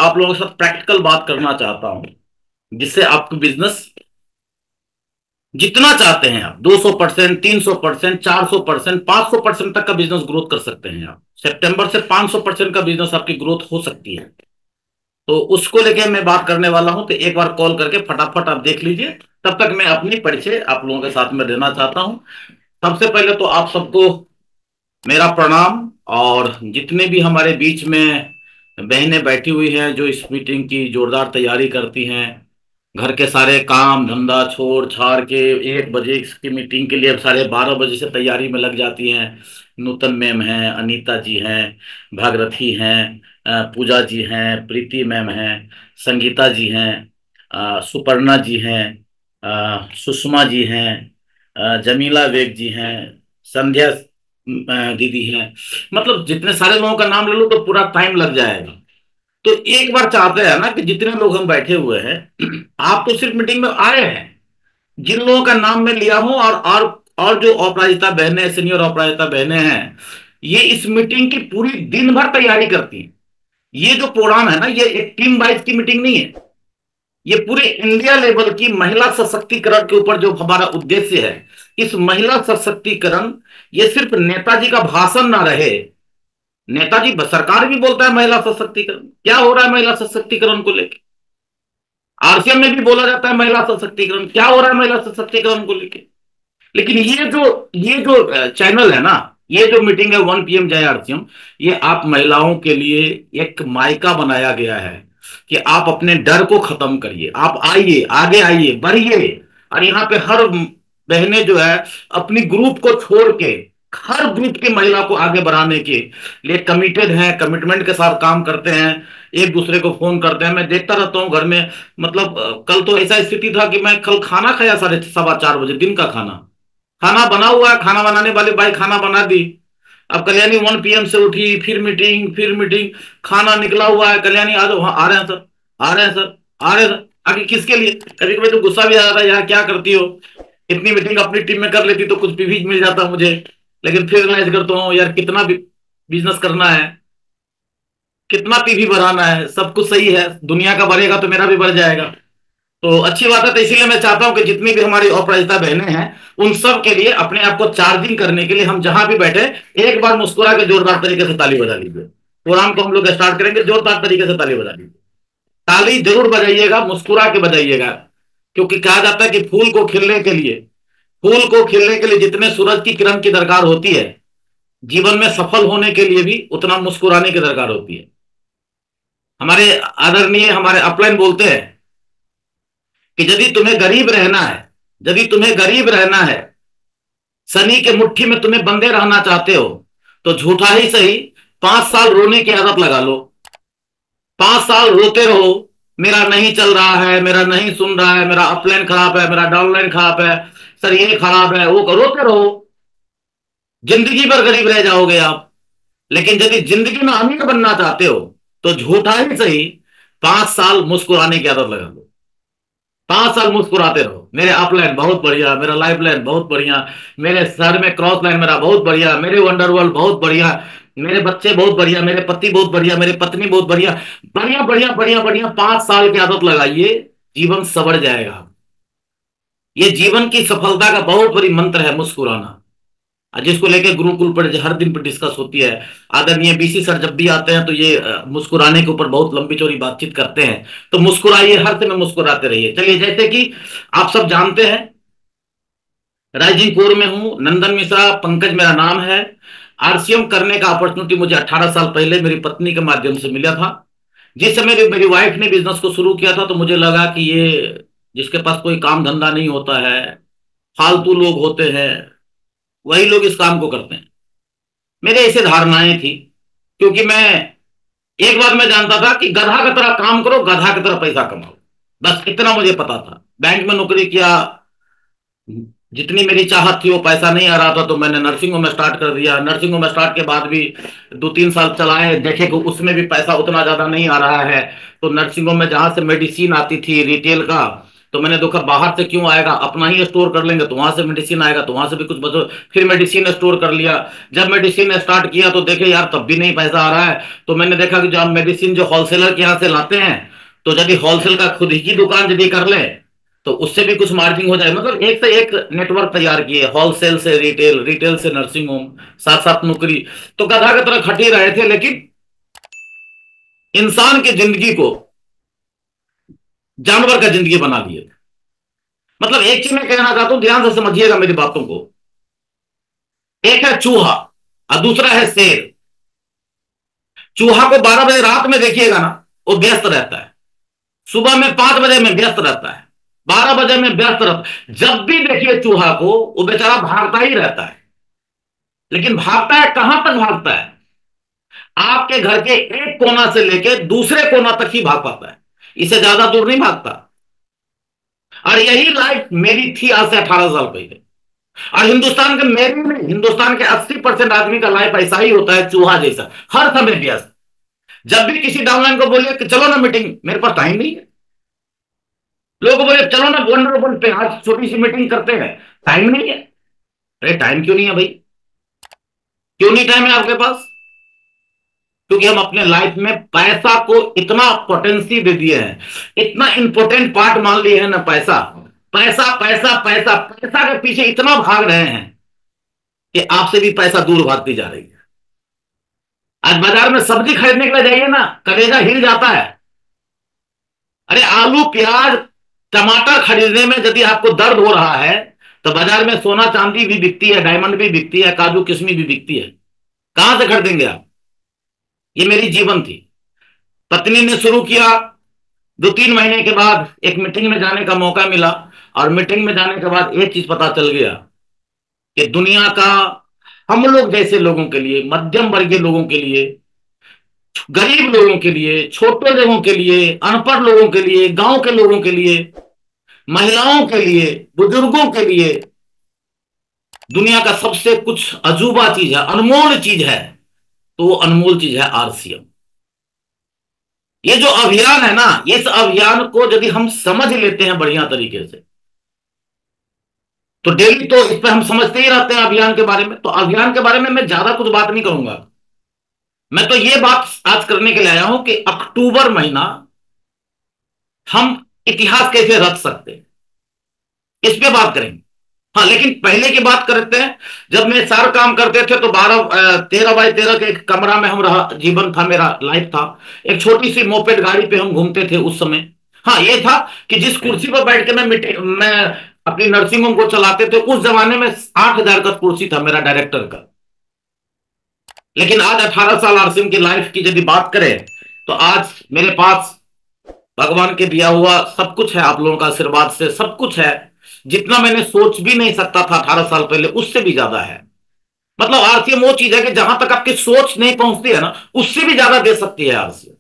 आप लोगों के साथ प्रैक्टिकल बात करना चाहता हूं, जिससे आपका बिजनेस जितना चाहते हैं आप 200%, 300%, 400%, 500% तक का बिजनेस ग्रोथ कर सकते हैं। आप सितंबर से 500% का बिजनेस आपकी ग्रोथ हो सकती है। तो उसको लेके मैं बात करने वाला हूं, तो एक बार कॉल करके फटाफट आप देख लीजिए। तब तक मैं अपनी परिचय आप लोगों के साथ में देना चाहता हूं। सबसे पहले तो आप सबको मेरा प्रणाम। और जितने भी हमारे बीच में बहनें बैठी हुई हैं जो इस मीटिंग की जोरदार तैयारी करती हैं, घर के सारे काम धंधा छोड़ छाड़ के 1 बजे की मीटिंग के लिए अब 12:30 बजे से तैयारी में लग जाती हैं। नूतन मैम हैं, अनीता जी हैं, भागरथी हैं, पूजा जी हैं, प्रीति मैम हैं, संगीता जी हैं, सुपर्णा जी हैं, सुषमा जी हैं, जमीला बेग जी हैं, संध्या दीदी हैं। मतलब जितने सारे लोगों का नाम ले लो तो पूरा टाइम लग जाएगा। तो एक बार चाहते हैं ना कि जितने लोग हम बैठे हुए हैं, आप तो सिर्फ मीटिंग में आए हैं, जिन लोगों का नाम मैं लिया हूं और जो अपराजिता बहनें, सीनियर अपराजिता बहनें हैं, ये इस मीटिंग की पूरी दिन भर तैयारी करती हैं। ये जो प्रोग्राम है ना, ये एक टीम वाइज की मीटिंग नहीं है। ये पूरे इंडिया लेवल की महिला सशक्तिकरण के ऊपर जो हमारा उद्देश्य है, इस महिला सशक्तिकरण, ये सिर्फ नेताजी का भाषण ना रहे। नेताजी सरकार भी बोलता है महिला सशक्तिकरण, क्या हो रहा है महिला सशक्तिकरण को लेकर? आरसीएम में भी बोला जाता है महिला सशक्तिकरण, क्या हो रहा है महिला सशक्तिकरण को लेकर? लेकिन ये जो चैनल है ना, ये जो मीटिंग है 1 PM जय आरसीएम, ये आप महिलाओं के लिए एक मायका बनाया गया है कि आप अपने डर को खत्म करिए, आप आइए, आगे आइए, बढ़िए। और यहाँ पे हर बहनें जो है अपनी ग्रुप को छोड़ के हर ग्रुप की महिला को आगे बढ़ाने के लिए कमिटेड हैं, कमिटमेंट के साथ काम करते हैं, एक दूसरे को फोन करते हैं। मैं देखता रहता हूँ घर में, मतलब कल तो ऐसा स्थिति था कि मैं कल खाना खाया 4:30 बजे, दिन का खाना, खाना बना हुआ है, खाना बनाने वाली बाई खाना बना दी। अब कल्याणी 1 PM से उठी, फिर मीटिंग, फिर मीटिंग, खाना निकला हुआ है, कल्याणी आ जाओ, हाँ आ रहे हैं सर, आ रहे हैं सर, आ रहे हैं सर। आगे किसके लिए? कभी कभी तो गुस्सा भी आ रहा है, यार क्या करती हो, इतनी मीटिंग अपनी टीम में कर लेती तो कुछ भी मिल जाता मुझे। लेकिन फिर रियलाइज करता हूँ यार, कितना बिजनेस करना है, कितना पीवी बढ़ाना है, सब कुछ सही है, दुनिया का बढ़ेगा तो मेरा भी बढ़ जाएगा। तो अच्छी बात है। तो इसीलिए मैं चाहता हूं कि जितनी भी हमारी अपराजिता बहनें हैं, उन सब के लिए अपने आप को चार्जिंग करने के लिए हम जहां भी बैठे, एक बार मुस्कुरा के जोरदार तरीके से ताली बजा लीजिए। प्रोग्राम को हम लोग स्टार्ट करेंगे, जोरदार तरीके से ताली बजा लीजिए। ताली जरूर बजाइएगा, मुस्कुरा के बजाइएगा। क्योंकि कहा जाता है कि फूल को खिलने के लिए जितने सूरज की किरण की दरकार होती है, जीवन में सफल होने के लिए भी उतना मुस्कुराने की दरकार होती है। हमारे आदरणीय हमारे अपलाइन बोलते हैं कि यदि तुम्हें गरीब रहना है, शनि के मुट्ठी में तुम्हें बंधे रहना चाहते हो, तो झूठा ही सही 5 साल रोने की आदत लगा लो। 5 साल रोते रहो, मेरा नहीं चल रहा है, मेरा नहीं सुन रहा है, मेरा अपलाइन खराब है, मेरा डाउनलाइन खराब है, सर ये खराब है, वो रोते रहो, जिंदगी भर गरीब रह जाओगे आप। लेकिन यदि जिंदगी में अमीर बनना चाहते हो, तो झूठा ही सही 5 साल मुस्कुराने की आदत लगा लो। 5 साल मुस्कुराते रहो। मेरे अपलाइन बहुत बढ़िया, मेरा लाइफ लाइन बहुत बढ़िया, मेरे सर में क्रॉस लाइन मेरा बहुत बढ़िया, मेरे वंडरवर्ल्ड बहुत बढ़िया, मेरे बच्चे बहुत बढ़िया, मेरे पति बहुत बढ़िया, मेरे पत्नी बहुत बढ़िया, बढ़िया बढ़िया बढ़िया बढ़िया। 5 साल की आदत लगाइए, जीवन संवर जाएगा। ये जीवन की सफलता का बहुत बड़ी मंत्र है, मुस्कुराना, जिसको लेके गुरुकुल पर हर दिन पर डिस्कस होती है। आदरणीय बीसी सर जब भी आते हैं तो ये मुस्कुराने के ऊपर बहुत लंबी चौड़ी बातचीत करते हैं। तो मुस्कुराइए, हर समय मुस्कुराते रहिए। चलिए, जैसे कि आप सब जानते हैं, रायजिंगपुर में हूं, नंदन मिश्रा पंकज मेरा नाम है। आरसीएम करने का अपॉर्चुनिटी मुझे 18 साल पहले मेरी पत्नी के माध्यम से मिला था। जिस समय मेरी वाइफ ने बिजनेस को शुरू किया था, तो मुझे लगा कि ये जिसके पास कोई काम धंधा नहीं होता है, फालतू लोग होते हैं, वही लोग इस काम को करते हैं। मेरे ऐसे धारणाएं थी, क्योंकि मैं एक बात मैं जानता था कि गधा की तरह काम करो, गधा की तरह पैसा कमाओ, बस इतना मुझे पता था। बैंक में नौकरी किया, जितनी मेरी चाहत थी वो पैसा नहीं आ रहा था, तो मैंने नर्सिंग होम स्टार्ट कर दिया। नर्सिंग होम स्टार्ट के बाद भी 2-3 साल चलाए, देखे कि उसमें भी पैसा उतना ज्यादा नहीं आ रहा है। तो नर्सिंग होम में जहां से मेडिसिन आती थी रिटेल का, तो मैंने देखा बाहर से क्यों आएगा, अपना ही स्टोर कर लेंगे तो वहां से मेडिसिन आएगा, तो वहां से भी कुछ बचो। फिर मेडिसिन स्टोर कर लिया। जब मेडिसिन स्टार्ट किया तो देखे यार तब भी नहीं पैसा आ रहा है। तो मैंने देखा कि जो हम मेडिसिन जो होलसेलर के यहाँ से लाते हैं, तो यदि होलसेल का खुद ही की दुकान यदि कर ले तो उससे भी कुछ मार्जिन हो जाए। मतलब एक से एक नेटवर्क तैयार किए, होलसेल से रिटेल, रिटेल से नर्सिंग होम, साथ साथ नौकरी। तो गधा की तरह खट ही रहे थे, लेकिन इंसान की जिंदगी को जानवर का जिंदगी बना लिए थे। मतलब एक चीज मैं कहना चाहता हूं, ध्यान से समझिएगा मेरी बातों को। एक है चूहा और दूसरा है शेर। चूहा को 12 बजे रात में देखिएगा ना, वो व्यस्त रहता है। सुबह में 5 बजे में व्यस्त रहता है। 12 बजे में व्यस्त रहता। जब भी देखिए चूहा को, वो बेचारा भागता ही रहता है। लेकिन भागता है कहां तक भागता है? आपके घर के एक कोना से लेके दूसरे कोना तक ही भाग पाता है, इससे ज्यादा दूर नहीं भागता। और यही लाइफ मेरी थी आज से 18 साल पहले। और हिंदुस्तान के, मेरी नहीं, हिंदुस्तान के 80% आदमी का लाइफ ऐसा ही होता है, चूहा जैसा, हर समय व्यस्त। जब भी किसी डाउनलाइन को बोलिए कि चलो ना मीटिंग, मेरे पास टाइम नहीं है। लोगों को बोले चलो ना वनडरफुल पे आज छोटी सी मीटिंग करते हैं, टाइम नहीं है। अरे टाइम क्यों नहीं है भाई? क्यों नहीं टाइम है आपके पास? क्योंकि हम अपने लाइफ में पैसा को इतना पोटेंसी दे दिए हैं, इतना इंपॉर्टेंट पार्ट मान लिए हैं ना पैसा। पैसा पैसा पैसा पैसा के पीछे इतना भाग रहे हैं कि आपसे भी पैसा दूर भागती जा रही है। आज बाजार में सब्जी खरीदने के लिए जाइए ना, कलेजा हिल जाता है। अरे आलू प्याज टमाटर खरीदने में यदि आपको दर्द हो रहा है, तो बाजार में सोना चांदी भी बिकती है, डायमंड भी बिकती है, काजू किशमिश भी बिकती है। कहां से खरीदेंगे आप? ये मेरी जीवन थी। पत्नी ने शुरू किया, 2-3 महीने के बाद एक मीटिंग में जाने का मौका मिला। और मीटिंग में जाने के बाद एक चीज पता चल गया कि दुनिया का, हम लोग जैसे लोगों के लिए, मध्यम वर्गीय लोगों के लिए, गरीब लोगों के लिए, छोटे लोगों के लिए, अनपढ़ लोगों के लिए, गांव के लोगों के लिए, महिलाओं के लिए, बुजुर्गों के लिए, दुनिया का सबसे कुछ अजूबा चीज है, अनमोल चीज है, तो वो अनमोल चीज है आरसीएम। ये जो अभियान है ना, इस अभियान को यदि हम समझ लेते हैं बढ़िया तरीके से, तो डेली तो इस पर हम समझते ही रहते हैं अभियान के बारे में। तो अभियान के बारे में मैं ज्यादा कुछ बात नहीं करूंगा। मैं तो ये बात आज करने के लिए आया हूं कि अक्टूबर महीना हम इतिहास कैसे रच सकते हैं, इस पे बात करेंगे। हाँ, लेकिन पहले की बात करते हैं। जब मैं सारा काम करते थे तो 13 बाई 13 के एक कमरा में हम रहा, जीवन था मेरा, लाइफ था। एक छोटी सी मोपेड गाड़ी पे हम घूमते थे उस समय। हाँ, ये था कि जिस कुर्सी पर बैठ के मैं अपनी नर्सिंग होम को चलाते थे, उस जमाने में 8,000 का कुर्सी था मेरा डायरेक्टर का। लेकिन आज 18 साल आरसीएम की लाइफ की यदि बात करें, तो आज मेरे पास भगवान के दिया हुआ सब कुछ है, आप लोगों का आशीर्वाद से सब कुछ है। जितना मैंने सोच भी नहीं सकता था 18 साल पहले, उससे भी ज्यादा है। मतलब आरसीएम वो चीज है कि जहां तक आपकी सोच नहीं पहुंचती है ना, उससे भी ज्यादा दे सकती है आरसीएम।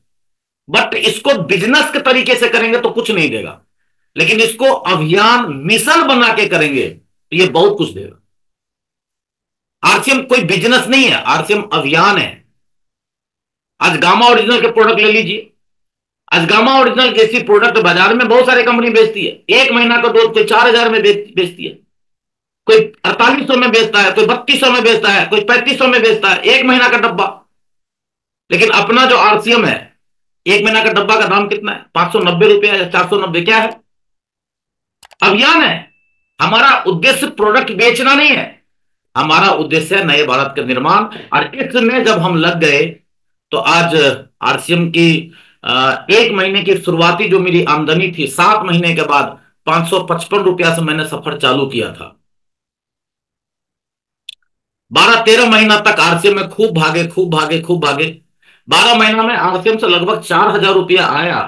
बट इसको बिजनेस के तरीके से करेंगे तो कुछ नहीं देगा, लेकिन इसको अभियान मिशन बना के करेंगे तो ये बहुत कुछ देगा। आरसीएम कोई बिजनेस नहीं है, आरसीएम अभियान है। आज गामा ओरिजिनल के प्रोडक्ट ले लीजिए। आज गामा ओरिजिनल जैसी प्रोडक्ट बाजार में बहुत सारी कंपनी बेचती है। 1 महीना का डोज कोई 4,000 में बेचती है, कोई 4800 में बेचता है, कोई 3200 में बेचता है, कोई 3500 में बेचता है 1 महीना का डब्बा। लेकिन अपना जो आरसीएम है, 1 महीना का डब्बा का दाम कितना है? 590 रुपया या 490। क्या है? अभियान है। हमारा उद्देश्य प्रोडक्ट बेचना नहीं है, हमारा उद्देश्य है नए भारत का निर्माण। और इसमें जब हम लग गए तो आज आरसीएम की 1 महीने की शुरुआती जो मेरी आमदनी थी, 7 महीने के बाद 555 रुपया से मैंने सफर चालू किया था। 12-13 महीना तक आरसीएम में खूब भागे, खूब भागे, खूब भागे। 12 महीना में आरसीएम से लगभग 4,000 रुपया आया,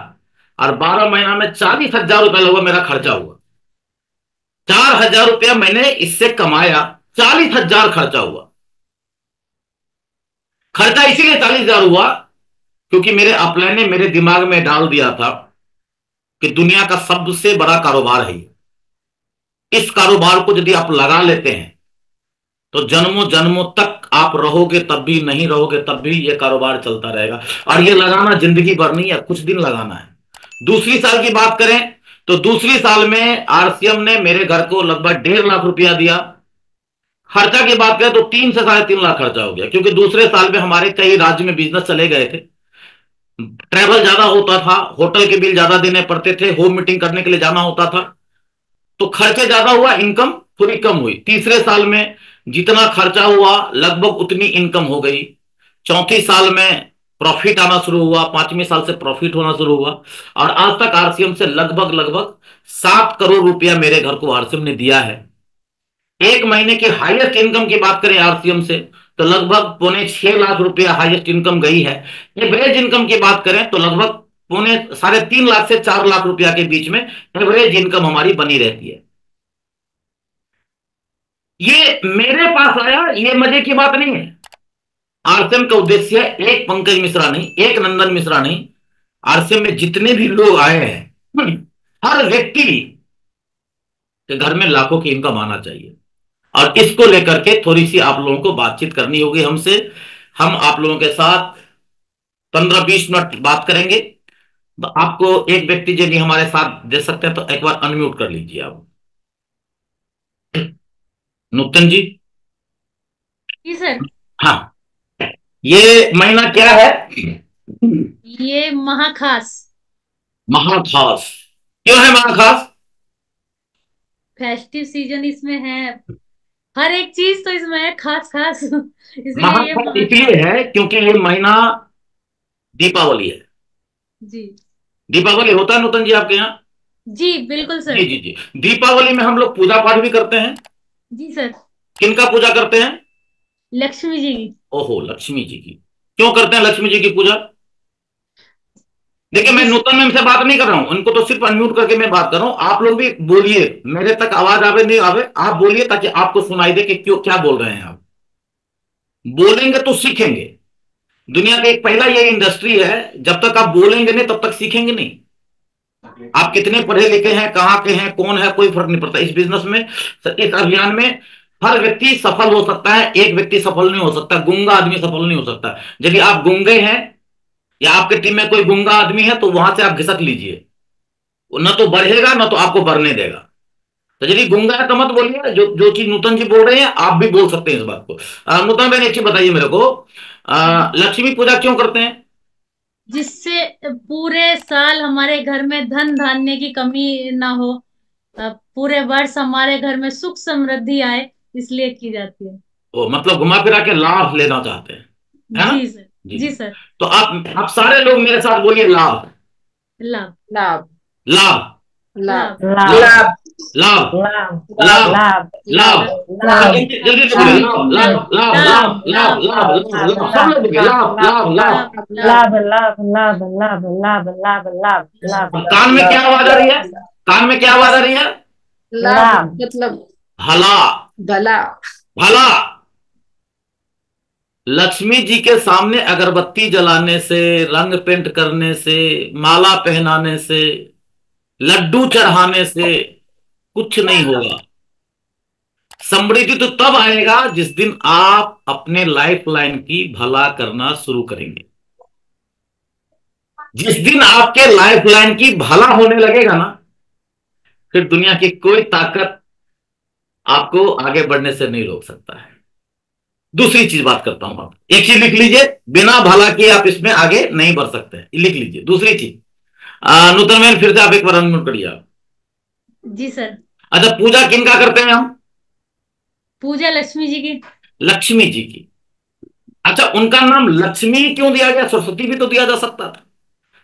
और 12 महीना में 40,000 रुपया लगभग मेरा खर्चा हुआ। 4,000 रुपया मैंने इससे कमाया, 40,000 खर्चा हुआ। खर्चा इसीलिए 40,000 हुआ क्योंकि मेरे अपलाइन ने मेरे दिमाग में डाल दिया था कि दुनिया का सबसे बड़ा कारोबार है ये। इस कारोबार को यदि आप लगा लेते हैं तो जन्मों जन्मों तक आप रहोगे, तब भी नहीं रहोगे तब भी ये कारोबार चलता रहेगा। और ये लगाना जिंदगी भर नहीं है, कुछ दिन लगाना है। दूसरी साल की बात करें तो दूसरी साल में आरसीएम ने मेरे घर को लगभग 1.5 लाख रुपया दिया। खर्चा की बात करें तो 3 से 3.5 लाख खर्चा हो गया, क्योंकि दूसरे साल में हमारे कई राज्य में बिजनेस चले गए थे, ट्रैवल ज्यादा होता था, होटल के बिल ज्यादा देने पड़ते थे, होम मीटिंग करने के लिए जाना होता था, तो खर्चे ज्यादा हुआ, इनकम थोड़ी कम हुई। तीसरे साल में जितना खर्चा हुआ लगभग उतनी इनकम हो गई। चौथी साल में प्रॉफिट आना शुरू हुआ, पांचवें साल से प्रॉफिट होना शुरू हुआ, और आज तक आरसीएम से लगभग लगभग 7 करोड़ रुपया मेरे घर को आरसीएम ने दिया है। एक महीने की हाईएस्ट इनकम की बात करें आरसीएम से तो लगभग 5.25 लाख रुपया हाईएस्ट इनकम गई है। एवरेज इनकम की बात करें तो लगभग 3.5 लाख से 4 लाख रुपया के बीच में एवरेज इनकम हमारी बनी रहती है। ये मेरे पास आया, ये मजे की बात नहीं है। आरसीएम का उद्देश्य है, एक पंकज मिश्रा नहीं, एक नंदन मिश्रा नहीं, आरसीएम में जितने भी लोग आए हैं हर व्यक्ति के घर में लाखों की इनकम आना चाहिए। और इसको लेकर के थोड़ी सी आप लोगों को बातचीत करनी होगी हमसे। हम आप लोगों के साथ 15-20 मिनट बात करेंगे। तो आपको एक व्यक्ति यदि हमारे साथ दे सकते हैं तो एक बार अनम्यूट कर लीजिए आप। नूतन जी। जी सर। हाँ, ये महीना क्या है? ये महाखास। महाखास। क्यों है महाखास? फेस्टिव सीजन इसमें है, हर एक चीज तो इसमें है खास खास इसलिए ये महाखास महाखास। इसलिए है क्योंकि ये महीना दीपावली है। जी। दीपावली होता है नूतन जी आपके यहाँ? जी बिल्कुल जी सर। जी जी। दीपावली में हम लोग पूजा पाठ भी करते हैं। जी सर। किनका पूजा करते हैं? लक्ष्मी जी की। ओहो, लक्ष्मी जी की। क्यों करते हैं लक्ष्मी जी की पूजा? देखिए, मैं जिस नूतन मैम से बात नहीं कर रहा हूं, उनको तो सिर्फ अनम्यूट करके मैं बात कर रहा हूं। आप लोग भी बोलिए, मेरे तक आवाज आवे नहीं आवे, आप बोलिए ताकि आपको सुनाई दे कि क्यों, क्या बोल रहे हैं आप। बोलेंगे तो सीखेंगे। दुनिया का एक पहला ये इंडस्ट्री है, जब तक आप बोलेंगे नहीं तब तक सीखेंगे नहीं। आप कितने पढ़े लिखे हैं, कहाँ के हैं, कौन है, कोई फर्क नहीं पड़ता इस बिजनेस में। इस अभियान में हर व्यक्ति सफल हो सकता है, एक व्यक्ति सफल नहीं हो सकता, गूंगा आदमी सफल नहीं हो सकता। यदि आप गूंगे हैं या आपके टीम में कोई गूंगा आदमी है तो वहां से आप घिसक लीजिए, वो न तो बढ़ेगा न तो आपको बढ़ने देगा। तो यदि गूंगा है तो मत बोलिए, जो जो चीज नूतन जी बोल रहे हैं आप भी बोल सकते हैं इस बात को। नूतन भाई, एक चीज बताइए मेरे को, लक्ष्मी पूजा क्यों करते हैं? जिससे पूरे साल हमारे घर में धन धान्य की कमी ना हो, पूरे वर्ष हमारे घर में सुख समृद्धि आए, इसलिए की जाती है। ओ, मतलब घुमा फिरा के लाभ लेना चाहते हैं, है ना? जी सर। जी जी जी। सर। तो आप सारे लोग मेरे साथ बोलिए, लाभ। लाभ। लाभ। लाभ। लाभ। लाभ। लाभ। लाभ। लाभ। लाभ। लाभ। लाभ। लाभ। लाभ। जल्दी जल्दी से बोलिए, लाभ लाभ लाभ लाभ। लाभ लाभ लाभ। लाभ लाभ, सब लोग बोलिए, लाभ लाभ लाभ। लाभ। लाभ। अब कान में क्या आवाज आ रही है? कान में क्या आवाज आ रही है? लाभ मतलब भला। भला। भला। लक्ष्मी जी के सामने अगरबत्ती जलाने से, रंग पेंट करने से, माला पहनाने से, लड्डू चढ़ाने से कुछ नहीं होगा। समृद्धि तो तब आएगा जिस दिन आप अपने लाइफ लाइन की भला करना शुरू करेंगे। जिस दिन आपके लाइफ लाइन की भला होने लगेगा ना, फिर दुनिया की कोई ताकत आपको आगे बढ़ने से नहीं रोक सकता है। दूसरी चीज बात करता हूं, आप एक चीज लिख लीजिए, बिना भला किए आप इसमें आगे नहीं बढ़ सकते हैं, लिख लीजिए दूसरी चीज। नूतन मैन, फिर से आप एक बार अनम्यूट करिए आप। जी सर। अच्छा, पूजा किनका करते हैं हम? पूजा लक्ष्मी जी की। लक्ष्मी जी की। अच्छा, उनका नाम लक्ष्मी क्यों दिया गया? सरस्वती भी तो दिया जा सकता था।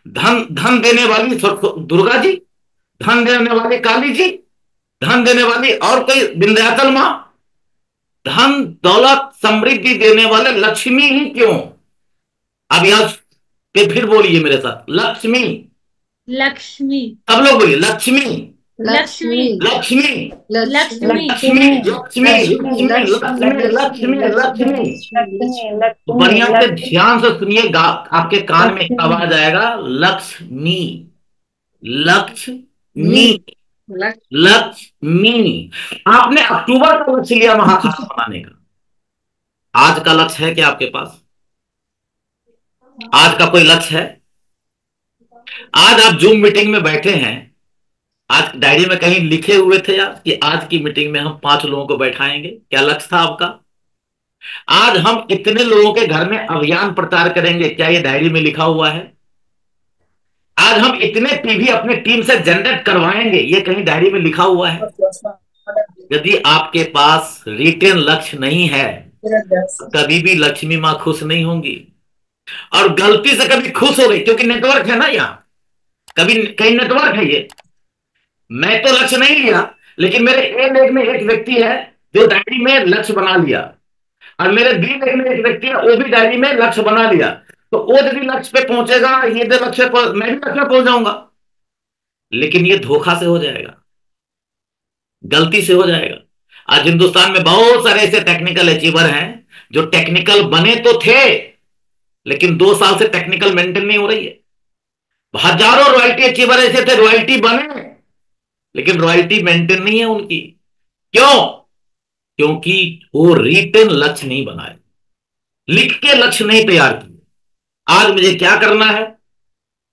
धन धन देने वाली दुर्गा जी, धन देने वाली काली जी, धन देने वाली और कोई विंध्याचल मां, धन दौलत समृद्धि देने वाले लक्ष्मी ही क्यों? अब यहां पे फिर बोलिए मेरे साथ, लक्ष्मी। लक्ष्मी। सब लोग बोलिए, लक्ष्मी लक्ष्मी। लक्ष्मी लक्ष्मी। लक्ष्मी लक्ष्मी लक्ष्मी लक्ष्मी लक्ष्मी लक्ष्मी। तो बढ़िया से ध्यान से सुनिएगा, आपके कान में एक आवाज आएगा, लक्ष्मी लक्ष्मी लक्ष्मी। आपने अक्टूबर का लक्ष्य लिया महाखास बनाने का, आज का लक्ष्य है क्या आपके पास? आज का कोई लक्ष्य है? आज आप जूम मीटिंग में बैठे हैं, आज डायरी में कहीं लिखे हुए थे यार कि आज की मीटिंग में हम 5 लोगों को बैठाएंगे? क्या लक्ष्य था आपका? आज हम इतने लोगों के घर में अभियान प्रचार करेंगे, क्या ये डायरी में लिखा हुआ है? आज हम इतने पीवी अपने टीम से जनरेट करवाएंगे, ये कहीं डायरी में लिखा हुआ है? यदि आपके पास रिटेन लक्ष्य नहीं है, कभी भी लक्ष्मी मां खुश नहीं होंगी। और गलती से कभी खुश हो गई, क्योंकि नेटवर्क है ना यहाँ, कभी कहीं नेटवर्क है ये। मैं तो लक्ष्य नहीं लिया, लेकिन मेरे ए लेग में एक व्यक्ति है जो डायरी में लक्ष्य बना लिया, और मेरे बी लेग में एक व्यक्ति है वो भी डायरी में लक्ष्य बना लिया। तो वो यदि लक्ष्य पे पहुंचेगा, ये जो लक्ष्य पर मैं भी लक्ष्य पे पहुंच जाऊंगा, लेकिन ये धोखा से हो जाएगा, गलती से हो जाएगा। आज हिंदुस्तान में बहुत सारे ऐसे टेक्निकल अचीवर हैं जो टेक्निकल बने तो थे, लेकिन 2 साल से टेक्निकल मेंटेन नहीं हो रही है। हजारों रॉयल्टी अचीवर ऐसे थे, रॉयल्टी बने लेकिन रॉयल्टी मेंटेन नहीं है उनकी। क्यों? क्योंकि वो रिटर्न लक्ष्य नहीं बनाए, लिख के लक्ष्य नहीं तैयार किए। आज मुझे क्या करना है,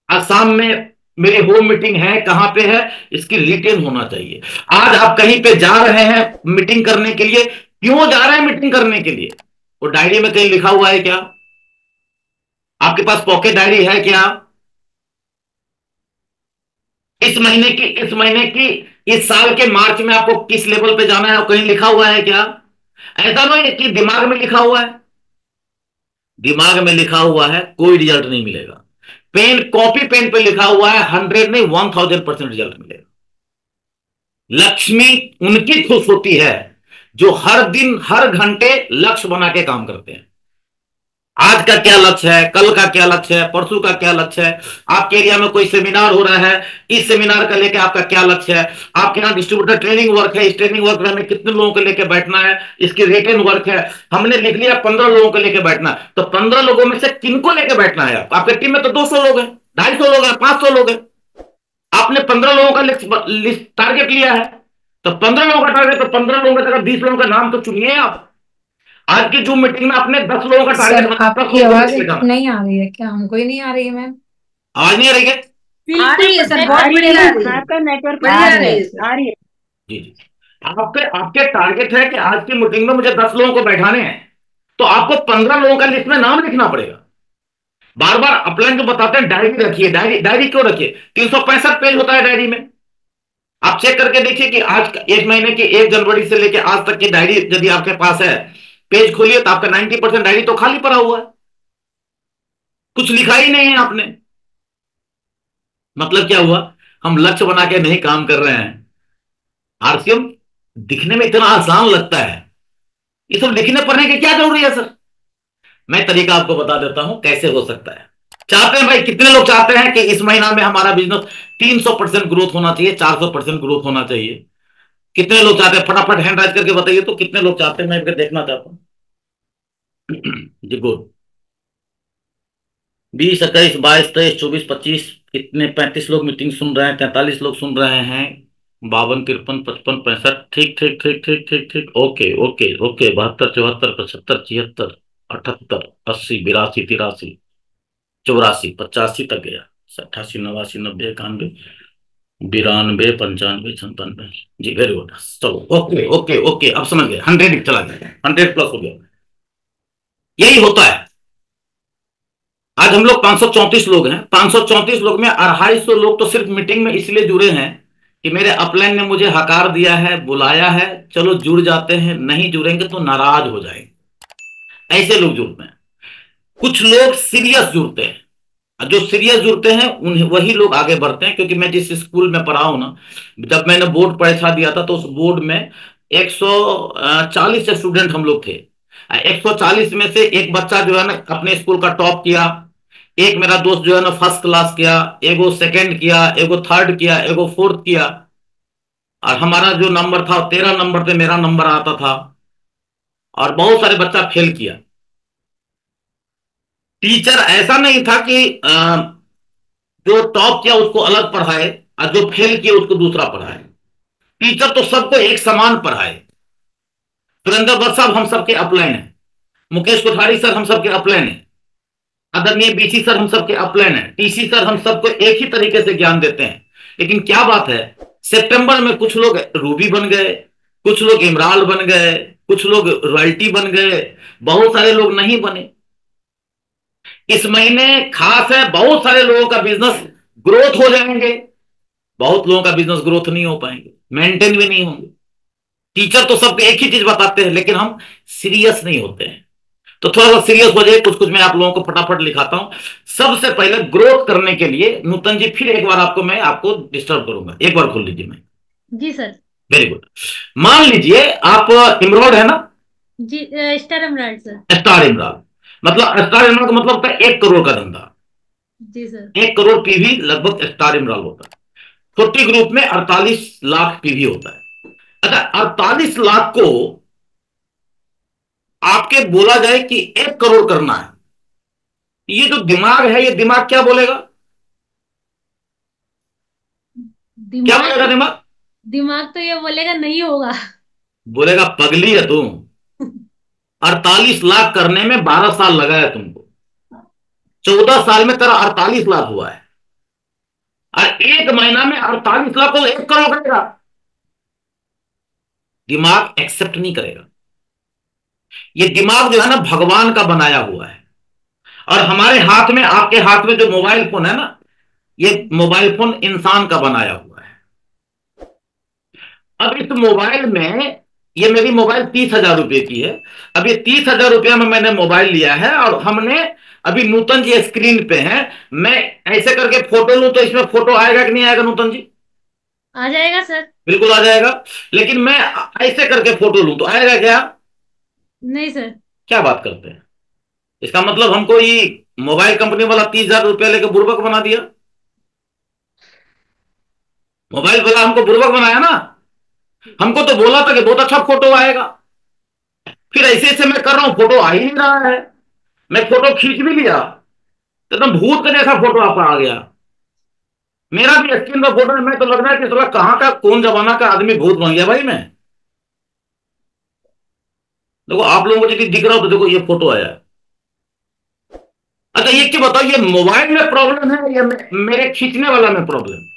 आज शाम में मेरी होम मीटिंग है, कहां पे है, इसकी रिटेन होना चाहिए। आज आप कहीं पे जा रहे हैं मीटिंग करने के लिए, क्यों जा रहे हैं मीटिंग करने के लिए, वो डायरी में कहीं लिखा हुआ है क्या? आपके पास पॉकेट डायरी है क्या? इस महीने की इस साल के मार्च में आपको किस लेवल पे जाना है, कहीं लिखा हुआ है क्या? ऐसा नहीं कि दिमाग में लिखा हुआ है। दिमाग में लिखा हुआ है कोई रिजल्ट नहीं मिलेगा। पेन, कॉपी पेन पे लिखा हुआ है 100 नहीं 1000% रिजल्ट मिलेगा। लक्ष्मी उनकी खुश होती है जो हर दिन हर घंटे लक्ष्य बना के काम करते हैं। आज का क्या लक्ष्य है, कल का क्या लक्ष्य है, परसों का क्या लक्ष्य है, आपके एरिया में कोई सेमिनार हो रहा है, इस सेमिनार का लेके आपका क्या लक्ष्य है, आपके यहाँ डिस्ट्रीब्यूटर ट्रेनिंग वर्क है, इस ट्रेनिंग वर्क में हमें कितने लोगों को लेके बैठना है, इसकी रिटेन वर्क है, हमने लिख लिया 15 लोगों को लेके बैठना है। तो 15 लोगों में से किनको लेके बैठना है? आपके टीम में तो 200 लोग हैं, 250 लोग हैं, 500 लोग हैं, आपने 15 लोगों का लिस्ट टारगेट लिया है। तो 15 लोगों का टारगेट, तो 15 लोगों का 20 लोगों का नाम तो चुनिए आप। आज की जूम मीटिंग में आपने 10 लोगों का टारगेट सर, आपकी आवाज नहीं आ रही है क्या? हमको ही नहीं आ रही है मैम। आवाज नहीं आ रही है? आ रही है सर, बहुत बढ़िया आ रही है, आपका नेटवर्क बढ़िया आ रही है सर। आ रही है। जी जी। आपके टारगेट है कि आज की मीटिंग में मुझे 10 लोगों को बैठाने हैं, तो आपको 15 लोगों का लिस्ट में नाम लिखना पड़ेगा। बार बार अपलाइन जो बताते हैं डायरी रखिए, डायरी डायरी क्यों रखिए? 365 पेज होता है डायरी में। आप चेक करके देखिए कि आज एक महीने की 1 जनवरी से लेकर आज तक की डायरी यदि आपके पास है, पेज खोलिए तो आपका 90% डायरी तो खाली पड़ा हुआ है, कुछ लिखा ही नहीं है आपने। मतलब क्या हुआ? हम लक्ष्य बना के नहीं काम कर रहे हैं। आरसीएम दिखने में इतना आसान लगता है, ये सब लिखने पढ़ने की क्या जरूरी है सर? मैं तरीका आपको बता देता हूं कैसे हो सकता है। चाहते हैं भाई, कितने लोग चाहते हैं कि इस महीना में हमारा बिजनेस 300% ग्रोथ होना चाहिए, 400% ग्रोथ होना चाहिए? कितने लोग चाहते हैं? फटाफट हैंड राइज करके बताइए तो कितने लोग चाहते हैं, मैं इनको देखना चाहता हूं। जी गुड। 20, 21, 22, 23, 24, 25, इतने 35 लोग मीटिंग सुन रहे हैं, 43 लोग सुन रहे हैं, 52, 53, 55, 65, ठीक ठीक ठीक ठीक ठीक ठीक, ओके ओके ओके, 72, 74, 75, 76, 78, 80, 82, 83, 84, 85 तक गया, 88, 89, 90, 91, 92, 95, 96। जी वेरी गुड, चलो ओके ओके ओके, अब समझ गए, 100 चला गया, 100 प्लस हो गया। यही होता है। आज हम लोग 534 लोग हैं, 534 लोग में 250 लोग तो सिर्फ मीटिंग में इसलिए जुड़े हैं कि मेरे अपलाइन ने मुझे हकार दिया है, बुलाया है, चलो जुड़ जाते हैं, नहीं जुड़ेंगे तो नाराज हो जाएंगे, ऐसे लोग जुड़ते हैं। कुछ लोग सीरियस जुड़ते हैं, जो सीरियस जुड़ते हैं उन्हें वही लोग आगे बढ़ते हैं। क्योंकि मैं जिस स्कूल में पढ़ा हूं ना, जब मैंने बोर्ड परीक्षा दिया था तो उस बोर्ड में 140 स्टूडेंट हम लोग थे। 140 में से एक बच्चा जो है ना अपने स्कूल का टॉप किया, एक मेरा दोस्त जो है ना फर्स्ट क्लास किया, एगो सेकंड किया, एगो थर्ड किया, एगो फोर्थ किया, और हमारा जो नंबर था 13 नंबर पे मेरा नंबर आता था, और बहुत सारे बच्चा फेल किया। टीचर ऐसा नहीं था कि जो टॉप किया उसको अलग पढ़ाए और जो फेल किया उसको दूसरा पढ़ाए। टीचर तो सबको एक समान पढ़ाए। सुरेंद्र दत्त साहब हम सबके अपलाइन है, मुकेश कोठारी सर हम सबके अपलाइन है, आदरणीय बीसी सर हम सबके अपलाइन है, टीसी सर हम सबको एक ही तरीके से ज्ञान देते हैं। लेकिन क्या बात है, सितंबर में कुछ लोग रूबी बन गए, कुछ लोग इमराल बन गए, कुछ लोग रॉयल्टी बन गए, बहुत सारे लोग नहीं बने। इस महीने खास है, बहुत सारे लोगों का बिजनेस ग्रोथ हो जाएंगे, बहुत लोगों का बिजनेस ग्रोथ नहीं हो पाएंगे, मेंटेन भी नहीं होंगे। टीचर तो सबको एक ही चीज बताते हैं, लेकिन हम सीरियस नहीं होते हैं। तो थोड़ा सा सीरियस हो जाए, कुछ कुछ मैं आप लोगों को फटाफट लिखाता हूं। सबसे पहले ग्रोथ करने के लिए नूतन जी फिर एक बार आपको डिस्टर्ब करूंगा, एक बार खोल लीजिए मैं। जी सर। Very good. मान लीजिए आप इमराल्ड है ना? जी star emerald sir. Star emerald, मतलब स्टार इमराल्ड का मतलब होता है 1 करोड़ का धंधा। जी सर। 1 करोड़ पीवी लगभग स्टार इमराल्ड होता है। छोटी ग्रुप में 48 लाख पीवी होता है। अच्छा, 48 लाख को आपके बोला जाए कि 1 करोड़ करना है, ये जो दिमाग है, ये दिमाग क्या बोलेगा? क्या दिमाग बोलेगा दिमाग? दिमाग तो ये बोलेगा नहीं होगा। बोलेगा पगली है तुम, 48 लाख करने में 12 साल लगा है तुमको, 14 साल में तेरा 48 लाख हुआ है, और 1 महीना में 48 लाख को 1 करोड़ करेगा। दिमाग एक्सेप्ट नहीं करेगा। ये दिमाग जो है ना, भगवान का बनाया हुआ है। और हमारे हाथ में, आपके हाथ में जो मोबाइल फोन है ना, ये मोबाइल फोन इंसान का बनाया हुआ है। अब इस मोबाइल में, ये मेरी मोबाइल 30,000 रुपए की है। अब ये 30,000 रुपया में मैंने मोबाइल लिया है, और हमने अभी नूतन जी स्क्रीन पे हैं, मैं ऐसे करके फोटो लूं तो इसमें फोटो आएगा कि नहीं आएगा नूतन जी? आ जाएगा सर। बिल्कुल आ जाएगा। लेकिन मैं ऐसे करके फोटो लूं तो आएगा क्या? नहीं सर। क्या बात करते हैं? इसका मतलब हमको ये मोबाइल कंपनी वाला 30,000 रुपया लेके बुर्बक बना दिया। मोबाइल वाला हमको बुर्बक बनाया ना। हमको तो बोला था कि बहुत अच्छा फोटो आएगा, फिर ऐसे ऐसे मैं कर रहा हूं, फोटो आ ही नहीं रहा है। मैं फोटो खींच भी लिया तो एकदम भूत का जैसा फोटो आपका आ गया। मेरा भी स्क्रीन पर फोटो है, मैं तो लग रहा है कि साला कहां का, कौन जमाना का आदमी भूत बन गया भाई मैं। देखो आप लोगों को यदि दिख रहा हो तो देखो ये फोटो आया है। अच्छा ये क्या बताओ, ये मोबाइल में प्रॉब्लम है या मेरे खींचने वाला में प्रॉब्लम? सर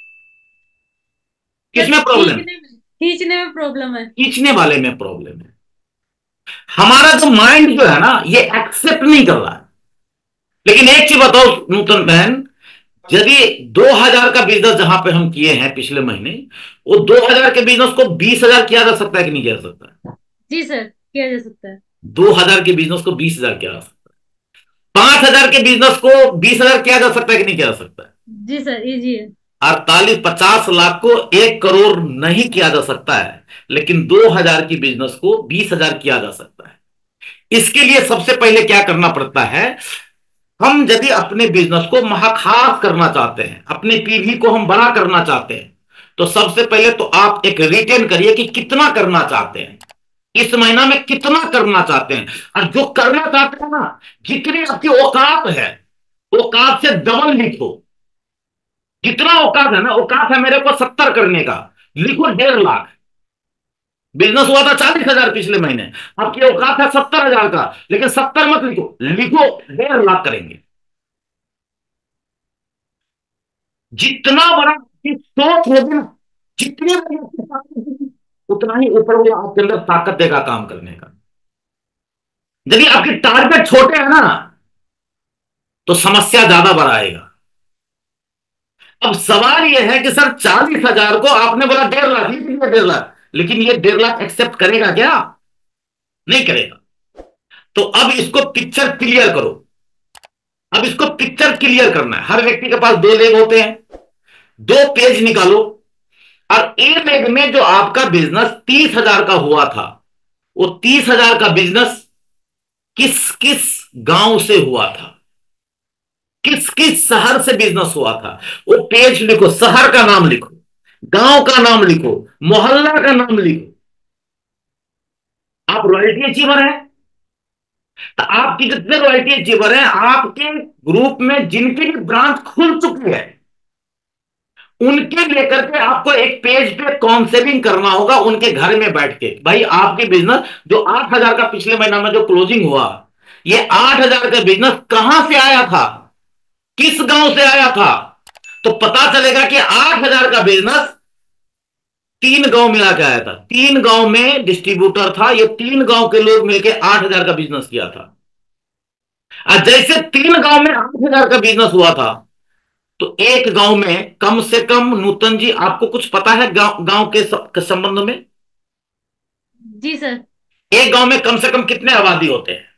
किसमें प्रॉब्लम? खींचने में प्रॉब्लम है। खींचने वाले में प्रॉब्लम है। हमारा जो माइंड जो है ना, ये एक्सेप्ट नहीं कर रहा है। लेकिन एक चीज बताओ नूतन बहन, यदि 2,000 का बिजनेस जहां पे हम किए हैं पिछले महीने, वो 2,000 के बिजनेस को 20,000 किया जा सकता है कि नहीं किया जा सकता है? जी सर, किया जा सकता है। 2,000 के बिजनेस को 20,000 किया जा सकता है। 5,000 के बिजनेस को 20,000 किया जा सकता है कि नहीं किया जा सकता है? जी सर, इजी है। 50 लाख को 1 करोड़ नहीं किया जा सकता है, लेकिन 2,000 की बिजनेस को 20,000 किया जा सकता है। इसके लिए सबसे पहले क्या करना पड़ता है? हम यदि अपने बिजनेस को महाखास करना चाहते हैं, अपने पीढ़ी को हम बड़ा करना चाहते हैं, तो सबसे पहले तो आप एक रिटेन करिए कि कितना करना चाहते हैं, इस महीना में कितना करना चाहते हैं। और जो करना चाहते हैं ना, जितनी आपकी औकात है, औकात से डबल लिखो। जितना औकात है ना, औकात है मेरे को 70 करने का, लिखो 1.5 लाख। बिजनेस हुआ था 40,000 पिछले महीने, आपकी औकात है 70,000 का, लेकिन 70 मत लिखो, लिखो 1.5 लाख करेंगे। जितना बड़ा सोच होगी ना, जितनी बड़ी आपकी ताकत होगी, उतना ही ऊपर वाला आपके अंदर ताकत देगा काम करने का। यदि आपके टारगेट छोटे हैं ना, तो समस्या ज्यादा बढ़ाएगा। अब सवाल यह है कि सर 40,000 को आपने बोला 1.5 लाख, लिख लिया 1.5 लाख, लेकिन ये 1.5 लाख एक्सेप्ट करेगा क्या? नहीं करेगा। तो अब इसको पिक्चर क्लियर करो। अब इसको पिक्चर क्लियर करना है। हर व्यक्ति के पास 2 लेग होते हैं, 2 पेज निकालो, और एक लेग में जो आपका बिजनेस 30,000 का हुआ था, वो 30,000 का बिजनेस किस किस गांव से हुआ था, किस किस शहर से बिजनेस हुआ था, वो पेज लिखो। शहर का नाम लिखो, गांव का नाम लिखो, मोहल्ला का नाम लिखो। आप रॉयल्टी अचीवर हैं, तो आपकी जितने रॉयल्टी अचीवर हैं, आपके ग्रुप में जिनकी भी ब्रांच खुल चुकी है, उनके लेकर के आपको एक पेज पे काउंसलिंग करना होगा, उनके घर में बैठ के। भाई आपकी बिजनेस जो 8,000 का पिछले महीना में जो क्लोजिंग हुआ, ये 8,000 का बिजनेस कहां से आया था, किस गांव से आया था? तो पता चलेगा कि 8,000 का बिजनेस 3 गांव मिला के आया था, 3 गांव में डिस्ट्रीब्यूटर था, ये 3 गांव के लोग मिलकर 8,000 का बिजनेस किया था। और जैसे 3 गांव में 8,000 का बिजनेस हुआ था, तो एक गांव में कम से कम, नूतन जी आपको कुछ पता है गांव के संबंध में? जी सर। एक गांव में कम से कम कितने आबादी होते हैं?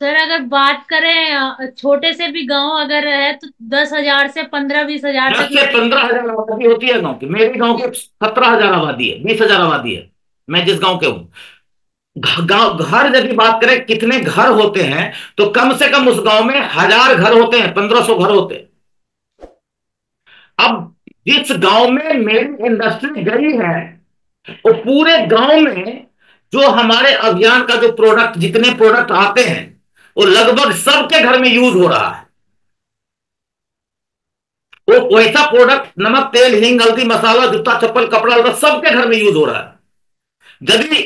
सर अगर बात करें छोटे से भी गांव अगर है तो 10,000 से 15-20,000 10 तक से लगेंगे। 15,000 आबादी होती है गांव की। मेरे गांव की 17,000 आबादी है, 20,000 आबादी है, मैं जिस गांव के हूं। गांव घर यदि बात करें कितने घर होते हैं, तो कम से कम उस गांव में 1,000 घर होते हैं, 1,500 घर होते हैं। अब जिस गांव में मेरी इंडस्ट्री गई है, वो पूरे गांव में जो हमारे अभियान का जो प्रोडक्ट, जितने प्रोडक्ट आते हैं, वो लगभग सबके घर में यूज हो रहा है। वो वैसा प्रोडक्ट, नमक, तेल, हींग, हल्दी, मसाला, जूता, चप्पल, कपड़ा, सबके घर में यूज हो रहा है। यदि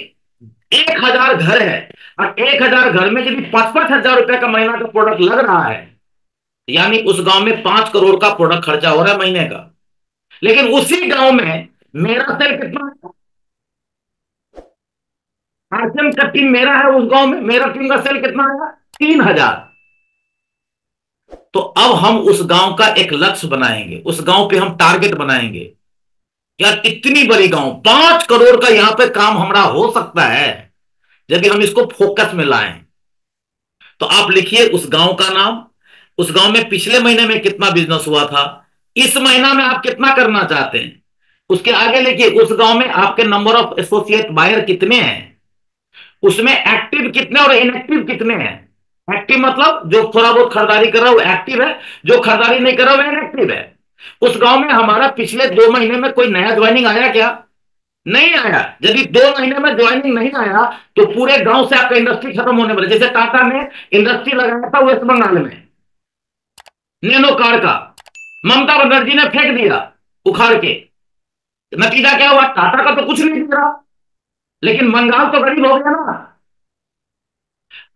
1,000 घर है और 1,000 घर में यदि 5-5 हजार रुपए का महीना का प्रोडक्ट लग रहा है, यानी उस गांव में 5 करोड़ का प्रोडक्ट खर्चा हो रहा है महीने का। लेकिन उसी गांव में मेरा सेल कितना है? आरसीएम का टीम मेरा है उस गांव में, मेरा टीम का सेल कितना है? 3,000। तो अब हम उस गांव का एक लक्ष्य बनाएंगे, उस गांव पे हम टारगेट बनाएंगे। यार इतनी बड़ी गांव, 5 करोड़ का यहां पे काम हमारा हो सकता है यदि हम इसको फोकस में लाएं। तो आप लिखिए उस गांव का नाम, उस गांव में पिछले महीने में कितना बिजनेस हुआ था, इस महीना में आप कितना करना चाहते हैं। उसके आगे लिखिए उस गांव में आपके नंबर ऑफ एसोसिएट बायर कितने हैं, उसमें एक्टिव कितने और इनएक्टिव कितने हैं। एक्टिव मतलब जो थोड़ा बहुत खरीदारी कर रहा है वो एक्टिव है, जो खरीदारी नहीं कर रहा वो इनएक्टिव है। उस गांव में हमारा पिछले 2 महीने में कोई नया ज्वाइनिंग आया क्या? नहीं आया। यदि 2 महीने में ज्वाइनिंग नहीं आया तो पूरे गांव से आपका इंडस्ट्री खत्म होने वाला। जैसे टाटा ने इंडस्ट्री लगाया था वेस्ट बंगाल में, नैनो कार का, ममता बनर्जी ने फेंक दिया उखाड़ के। नतीजा क्या हुआ? टाटा का तो कुछ नहीं दिख रहा, लेकिन बंगाल तो गरीब हो गया ना।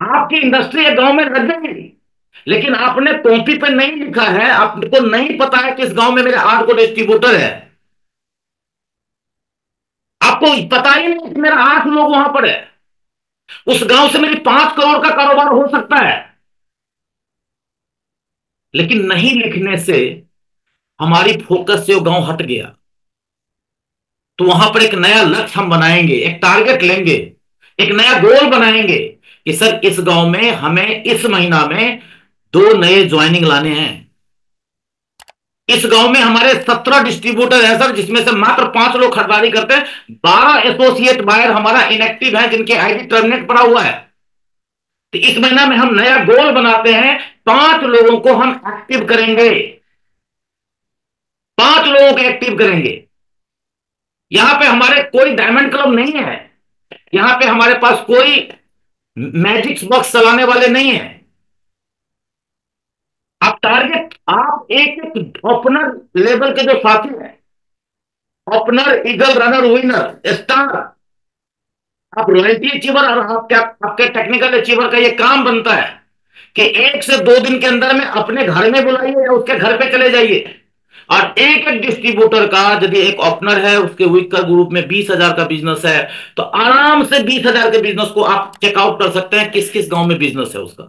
आपकी इंडस्ट्री एक गांव में लग गई, लेकिन आपने कॉपी पे नहीं लिखा है, आपको नहीं पता है कि इस गांव में मेरे 8 को डिस्ट्रीब्यूटर है। आपको पता ही नहीं कि मेरा 8 लोग वहां पर है। उस गांव से मेरी 5 करोड़ का कारोबार हो सकता है, लेकिन नहीं लिखने से हमारी फोकस से वो गांव हट गया। तो वहां पर एक नया लक्ष्य हम बनाएंगे, एक टारगेट लेंगे, एक नया गोल बनाएंगे कि सर इस गांव में हमें इस महीना में 2 नए ज्वाइनिंग लाने हैं। इस गांव में हमारे 17 डिस्ट्रीब्यूटर हैं सर, जिसमें से मात्र 5 लोग खरीदारी करते हैं, 12 एसोसिएट बायर हमारा इनएक्टिव है, जिनके आईडी टर्मिनेट पड़ा हुआ है। तो इस महीना में हम नया गोल बनाते हैं, 5 लोगों को हम एक्टिव करेंगे, 5 लोगों को एक्टिव करेंगे। यहां पे हमारे कोई डायमंड क्लब नहीं है, यहां पे हमारे पास कोई मैजिक बॉक्स चलाने वाले नहीं है। आप टारगेट, आप एक एक ओपनर लेवल के जो साथी हैं, opener, eagle, runner, winner, star, आप रॉयल्टी अचीवर और आपके टेक्निकल अचीवर का ये काम बनता है कि 1 से 2 दिन के अंदर में अपने घर में बुलाइए या उसके घर पे चले जाइए। और एक एक डिस्ट्रीब्यूटर का, यदि एक ओपनर है उसके वीक का ग्रुप में 20,000 का बिजनेस है, तो आराम से 20,000 के बिजनेस को आप चेकआउट कर सकते हैं किस किस गांव में बिजनेस है उसका।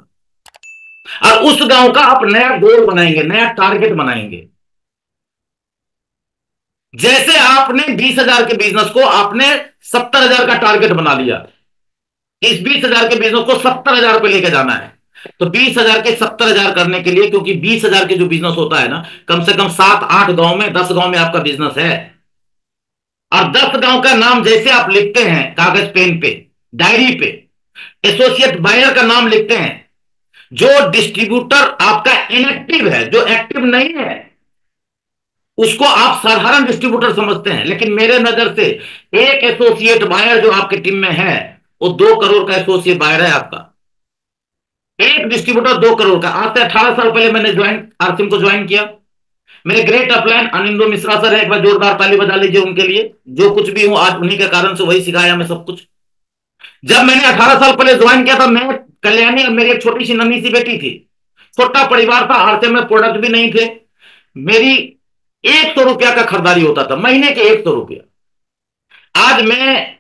और उस गांव का आप नया गोल बनाएंगे, नया टारगेट बनाएंगे। जैसे आपने 20,000 के बिजनेस को आपने 70,000 का टारगेट बना लिया, इस 20,000 के बिजनेस को 70,000 पे लेके जाना है। तो 20,000 के 70,000 करने के लिए, क्योंकि 20,000 के जो बिजनेस होता है ना, कम से कम 7-8 गांव में, 10 गांव में आपका बिजनेस है। और 10 गांव का नाम जैसे आप लिखते हैं कागज पेन पे, डायरी पे, एसोसिएट बायर का नाम लिखते हैं। जो डिस्ट्रीब्यूटर आपका इनएक्टिव है, जो एक्टिव नहीं है, उसको आप साधारण डिस्ट्रीब्यूटर समझते हैं, लेकिन मेरे नजर से एक एसोसिएट बायर जो आपकी टीम में है वो 2 करोड़ का एसोसिएट बायर है आपका। एक डिस्ट्रीब्यूटर 2 करोड़ का। आज से 18 साल पहले मैंने आरसीएम को ज्वाइन किया। मेरे great upline Anindo Mishra sir है, एक बार जोरदार ताली बजा लीजिए उनके लिए। जो कुछ भी हूं आज उन्हीं के कारण से, वही सिखाया मैं सब कुछ। जब मैंने 18 साल पहले ज्वाइन किया था, मैं, कल्याणी और मेरी एक छोटी सी नन्ही सी बेटी थी, छोटा परिवार था, आरसीएम में प्रोडक्ट भी नहीं थे। मेरी 100 रुपया का खरीदारी होता था, महीने के 100 रुपया। आज मैं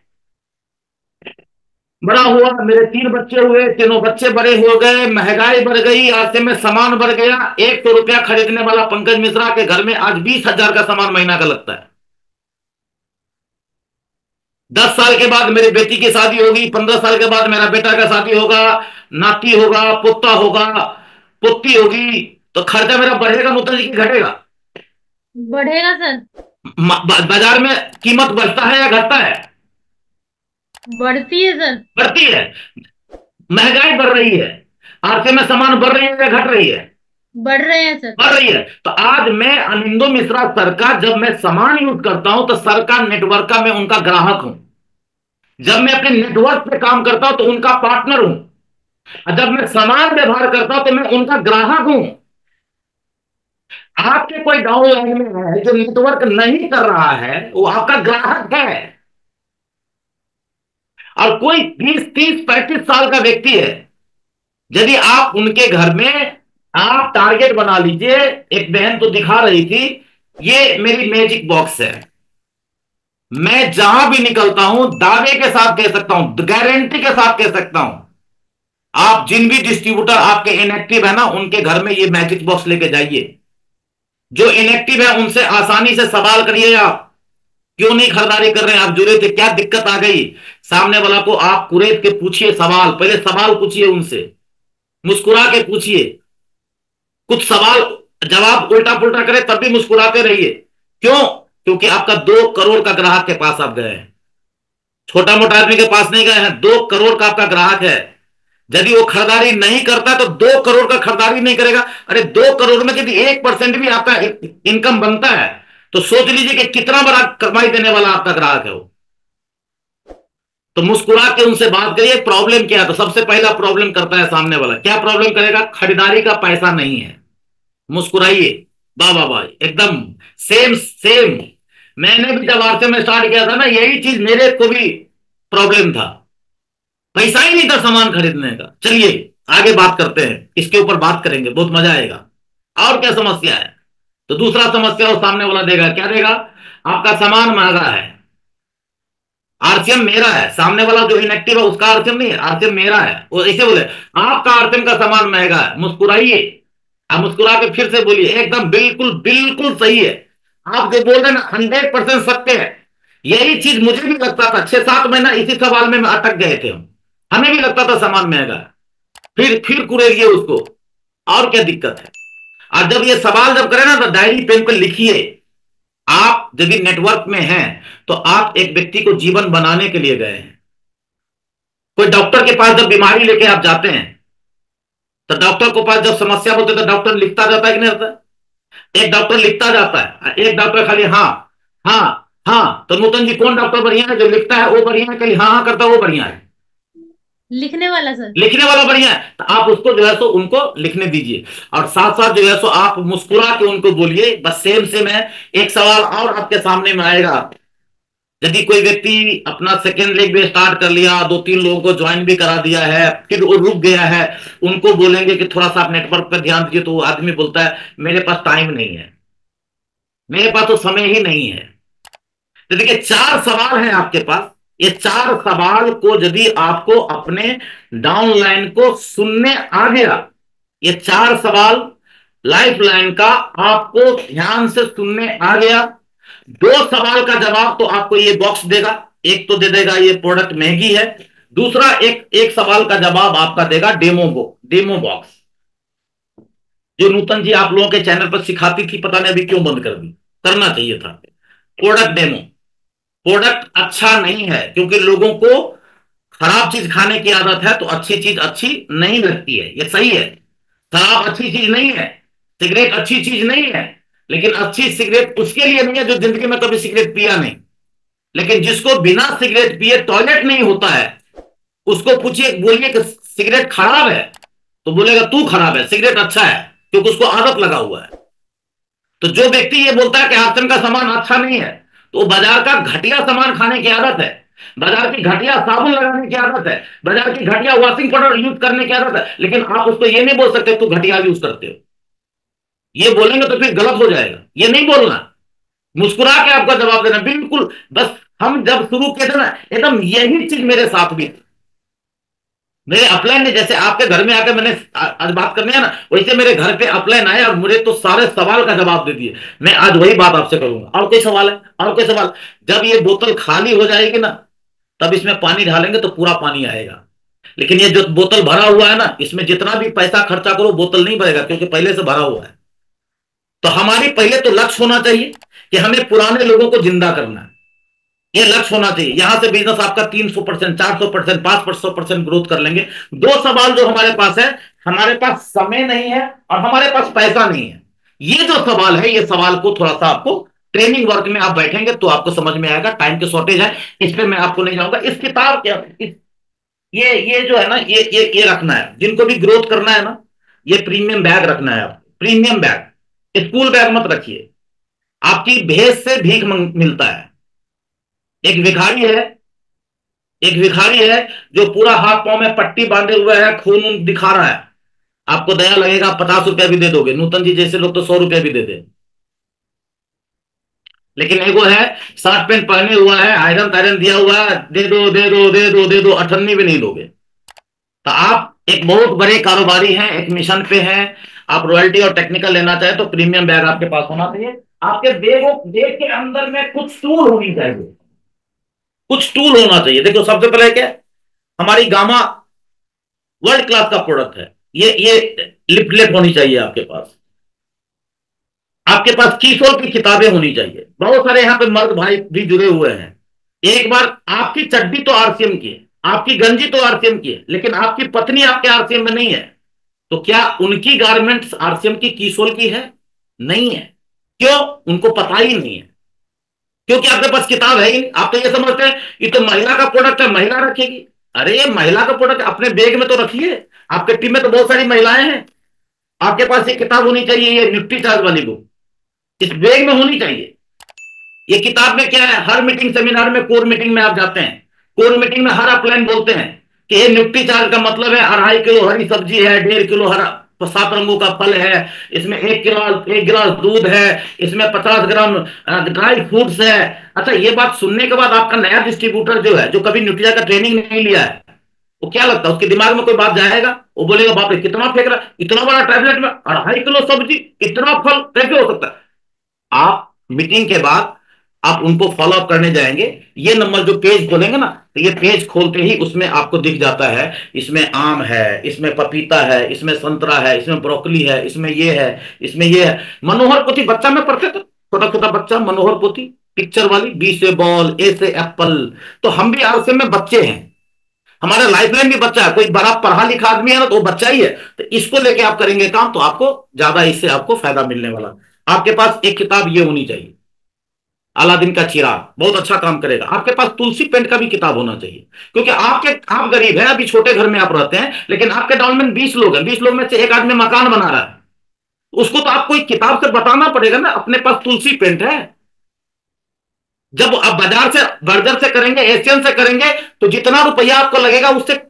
बड़ा हुआ, मेरे 3 बच्चे हुए, तीनों बच्चे बड़े हो गए, महंगाई बढ़ गई, ऐसे में सामान बढ़ गया। 100 रुपया खरीदने वाला पंकज मिश्रा के घर में आज 20,000 का सामान महीना का लगता है। 10 साल के बाद मेरी बेटी की शादी होगी, 15 साल के बाद मेरा बेटा का शादी होगा, नाती होगा, पोता होगा, पोती होगी, तो खर्चा मेरा बढ़ेगा नूतन जी की घटेगा? बढ़ेगा सर। बाजार में कीमत बढ़ता है या घटता है? बढ़ती है सर। बढ़ती है। महंगाई बढ़ रही है, आरसे में सामान बढ़ रही है या घट रही है? बढ़ रहे हैं सर। बढ़ रही है। तो आज मैं अनिंदो मिश्रा सर का जब मैं सामान यूज करता हूं तो सर का नेटवर्क का मैं उनका ग्राहक हूं। जब मैं अपने नेटवर्क पे काम करता हूं तो उनका पार्टनर हूं, और जब मैं सामान व्यवहार करता हूं तो मैं उनका ग्राहक हूं। आपके कोई डाउनलाइन में है जो नेटवर्क नहीं कर रहा है, वो आपका ग्राहक है। और कोई 20, 30, 35 साल का व्यक्ति है, यदि आप उनके घर में आप टारगेट बना लीजिए। एक बहन तो दिखा रही थी, ये मेरी मैजिक बॉक्स है, मैं जहां भी निकलता हूं दावे के साथ कह सकता हूं, गारंटी के साथ कह सकता हूं, आप जिन भी डिस्ट्रीब्यूटर आपके इनएक्टिव है ना, उनके घर में ये मैजिक बॉक्स लेके जाइए। जो इनएक्टिव है उनसे आसानी से सवाल करिए, आप क्यों नहीं खरीदारी कर रहे हैं, आप जुड़े थे, क्या दिक्कत आ गई। सामने वाला को आप कुरेद के पूछिए सवाल, पहले सवाल पूछिए उनसे, मुस्कुरा के पूछिए। कुछ सवाल जवाब उल्टा पुल्टा करे तब भी मुस्कुराते रहिए। क्यों? क्योंकि आपका 2 करोड़ का ग्राहक के पास आप गए हैं, छोटा मोटा आदमी के पास नहीं गए हैं। 2 करोड़ का आपका ग्राहक है। यदि वो खरीदारी नहीं करता तो 2 करोड़ का खरीदारी नहीं करेगा। अरे 2 करोड़ में यदि 1% भी आपका इनकम बनता है तो सोच लीजिए कि कितना बड़ा कमाई देने वाला आपका ग्राहक है वो। तो मुस्कुरा के उनसे बात करिए, प्रॉब्लम क्या है। तो सबसे पहला प्रॉब्लम करता है सामने वाला, क्या प्रॉब्लम करेगा? खरीदारी का पैसा नहीं है। मुस्कुराइए, वाह वाह वाह, एकदम सेम सेम। मैंने भी जब आरसे में स्टार्ट किया था ना, यही चीज मेरे को भी प्रॉब्लम था, पैसा ही नहीं था सामान खरीदने का। चलिए आगे बात करते हैं, इसके ऊपर बात करेंगे, बहुत मजा आएगा। और क्या समस्या है? तो दूसरा समस्या वो सामने वाला देगा, क्या देगा? आपका सामान महंगा है, आरसीएम मेरा है। सामने वाला जो इनएक्टिव है उसका आरसीएम नहीं है, आरसीएम मेरा है। वो ऐसे बोले आपका आरसीएम का सामान महंगा है। मुस्कुराइए, आप मुस्कुरा के फिर से बोलिए, एकदम बिल्कुल बिल्कुल सही है। आप जो बोल रहे हैं ना 100% सत्य है। यही चीज मुझे भी लगता था, 6-7 महीना इसी सवाल में अटक गए थे हम। हमें भी लगता था सामान महंगा है, फिर कुरेरिए उसको, और क्या दिक्कत है। और जब ये सवाल जब करें ना तो डायरी पेन पर लिखिए। आप यदि नेटवर्क में हैं तो आप एक व्यक्ति को जीवन बनाने के लिए गए हैं। कोई डॉक्टर के पास जब बीमारी लेके आप जाते हैं तो डॉक्टर के पास जब समस्या होती है तो डॉक्टर लिखता जाता है कि नहीं रहता? एक डॉक्टर लिखता जाता है, एक डॉक्टर खाली हाँ हाँ हाँ। तो नूतन जी कौन डॉक्टर बढ़िया है? जो लिखता है वो बढ़िया है, खाली हाँ हाँ करता है वो बढ़िया है? लिखने वाला सर। लिखने वाला बढ़िया है। तो आप उसको जो है सो उनको लिखने दीजिए, और साथ साथ जो है सो आप मुस्कुरा के उनको बोलिए। बस सेम सेम है। एक सवाल और आपके सामने में आएगा, यदि कोई व्यक्ति अपना सेकेंड लेग भी स्टार्ट कर लिया, 2-3 लोगों को ज्वाइन भी करा दिया है, फिर वो रुक गया है, उनको बोलेंगे कि थोड़ा सा आप नेटवर्क पर ध्यान दीजिए, तो वो आदमी बोलता है मेरे पास टाइम नहीं है, मेरे पास तो समय ही नहीं है। तो देखिए 4 सवाल हैं आपके पास। ये 4 सवाल को यदि आपको अपने डाउनलाइन को सुनने आ गया, ये 4 सवाल लाइफ लाइन का आपको ध्यान से सुनने आ गया, 2 सवाल का जवाब तो आपको ये बॉक्स देगा। एक तो दे देगा ये प्रोडक्ट महंगी है, दूसरा एक सवाल का जवाब आपका देगा डेमो बॉक्स, जो नूतन जी आप लोगों के चैनल पर सिखाती थी, पता नहीं अभी क्यों बंद कर दी, करना चाहिए था। Product demo. प्रोडक्ट अच्छा नहीं है क्योंकि लोगों को खराब चीज खाने की आदत है, तो अच्छी चीज अच्छी नहीं लगती है, ये सही है। शराब अच्छी चीज नहीं है, सिगरेट अच्छी चीज नहीं है, लेकिन अच्छी सिगरेट उसके लिए नहीं है जो जिंदगी में कभी सिगरेट पिया नहीं। लेकिन जिसको बिना सिगरेट पिए टॉयलेट नहीं होता है, उसको पूछिए, बोलिए कि सिगरेट खराब है, तो बोलेगा तू खराब है, सिगरेट अच्छा है, क्योंकि उसको आदत लगा हुआ है। तो जो व्यक्ति ये बोलता है कि आर्सन का सामान अच्छा नहीं है, तो बाजार का घटिया सामान खाने की आदत है, बाजार की घटिया साबुन लगाने की आदत है, बाजार की घटिया वॉशिंग पाउडर यूज करने की आदत है। लेकिन आप उसको ये नहीं बोल सकते तू घटिया यूज करते हो। ये बोलेंगे तो फिर गलत हो जाएगा, ये नहीं बोलना। मुस्कुरा के आपका जवाब देना, बिल्कुल। बस हम जब शुरू किए थे ना, एकदम यही चीज मेरे साथ भी थी। मेरे अपलाइन ने, जैसे आपके घर में आकर मैंने आज बात करनी है ना, वैसे मेरे घर पे अपलाइन आए और मुझे तो सारे सवाल का जवाब दे दिए। मैं आज वही बात आपसे करूंगा। और कोई सवाल है? और कोई सवाल? जब ये बोतल खाली हो जाएगी ना, तब इसमें पानी डालेंगे तो पूरा पानी आएगा। लेकिन ये जो बोतल भरा हुआ है ना, इसमें जितना भी पैसा खर्चा करो बोतल नहीं भरेगा, क्योंकि पहले से भरा हुआ है। तो हमारी पहले तो लक्ष्य होना चाहिए कि हमें पुराने लोगों को जिंदा करना है। ये लक्ष्य होना चाहिए। यहां से बिजनेस आपका 300%, 400%, 500% ग्रोथ कर लेंगे। दो सवाल जो हमारे पास है, हमारे पास समय नहीं है और हमारे पास पैसा नहीं है। ये जो सवाल है, ये सवाल को थोड़ा सा आपको ट्रेनिंग वर्क में आप बैठेंगे तो आपको समझ में आएगा। टाइम की शॉर्टेज है, इस पे मैं आपको नहीं जाऊंगा। इस किताब क्या, ये जो है ना, ये रखना है जिनको भी ग्रोथ करना है ना। ये प्रीमियम बैग रखना है आपको, प्रीमियम बैग। स्कूल बैग मत रखिए। आपकी भेष से भीख मिलता है। एक भिखारी है, एक भिखारी है जो पूरा हाथ पांव में पट्टी बांधे हुए है, खून दिखा रहा है। आपको दया लगेगा, 50 रुपया भी दे दोगे। नूतन जी जैसे लोग तो 100 रुपया भी दे दे। लेकिन एगो है, शर्ट पैंट पहने हुआ है, आयरन तायरन दिया हुआ है, दे दो दे दो दे दो दे दो, अठन्नी भी नहीं दोगे। तो आप एक बहुत बड़े कारोबारी हैं, एक मिशन पे हैं। आप रॉयल्टी और टेक्निकल लेना चाहे तो प्रीमियम बैग आपके पास होना चाहिए। आपके बैग के अंदर में कुछ टूल होनी चाहिए, कुछ टूल होना चाहिए। देखो, सबसे पहले क्या, हमारी गामा वर्ल्ड क्लास का प्रोडक्ट है। ये लिपलेट होनी चाहिए आपके पास। आपके पास कीसोल की किताबें होनी चाहिए। बहुत सारे यहाँ पे मर्द भाई भी जुड़े हुए हैं। एक बार आपकी चड्डी तो आरसीएम की है, आपकी गंजी तो आरसीएम की है, लेकिन आपकी पत्नी आपके आरसीएम में नहीं है। तो क्या उनकी गारमेंट्स आरसीएम की कीसोल की है? नहीं है। क्यों? उनको पता ही नहीं है, क्योंकि आपके पास किताब है ही नहीं। आप तो ये समझते हैं ये तो महिला का प्रोडक्ट है, महिला रखेगी। अरे ये महिला का प्रोडक्ट अपने बैग में तो रखिए। आपके टीम में तो बहुत सारी महिलाएं हैं। आपके पास ये किताब होनी चाहिए, ये निफ्टी चार्ज वाली बुक इस बैग में होनी चाहिए। ये किताब में क्या है, हर मीटिंग सेमिनार में, कोर मीटिंग में आप जाते हैं, कोर मीटिंग में हर अपलाइन बोलते हैं कि ये निफ्टी चार्ज का मतलब है 2.5 किलो हरी सब्जी है, 1.5 किलो हरा 7 रंगों का फल है, इसमें 1 गिलास दूध है, इसमें 50 ग्राम ड्राई फ्रूट्स है। अच्छा, ये बात सुनने के बाद आपका नया डिस्ट्रीब्यूटर जो है, जो कभी न्यूट्रिया का ट्रेनिंग नहीं लिया है, वो क्या लगता है उसके दिमाग में कोई बात जाएगा? वो बोलेगा बाप रे कितना फेंक रहा है, इतना बड़ा टैबलेट में 2.5 किलो सब्जी, इतना फल कैसे हो सकता है? आप मीटिंग के बाद आप उनको फॉलो अप करने जाएंगे, ये नंबर जो पेज खोलेंगे ना, तो ये पेज खोलते ही उसमें आपको दिख जाता है, इसमें आम है, इसमें पपीता है, इसमें संतरा है, इसमें ब्रोकली है, इसमें ये है, इसमें ये है। मनोहर पोथी बच्चा में पढ़ते थे, छोटा छोटा बच्चा, मनोहर पोथी पिक्चर वाली, बी से बॉल, ए से एप्पल। तो हम भी आरसे में बच्चे हैं, हमारा लाइफलाइन भी बच्चा है। कोई बड़ा पढ़ा लिखा आदमी है ना, तो वो बच्चा ही है। तो इसको लेके आप करेंगे काम तो आपको ज्यादा इससे आपको फायदा मिलने वाला। आपके पास एक किताब ये होनी चाहिए, अलादीन का चिराग, बहुत अच्छा काम करेगा। आपके पास तुलसी पेंट का भी किताब होना चाहिए, क्योंकि आप गरीब हैं, अभी छोटे घर में आप रहते हैं, लेकिन आपके डाउन में 20 लोग हैं, 20 लोग में से एक आदमी मकान बना रहा है। उसको तो आपको एक किताब से बताना पड़ेगा ना, अपने पास तुलसी पेंट है। जब आप बाजार से, बर्जर से करेंगे, एशियन से करेंगे, तो जितना रुपया आपको लगेगा उससे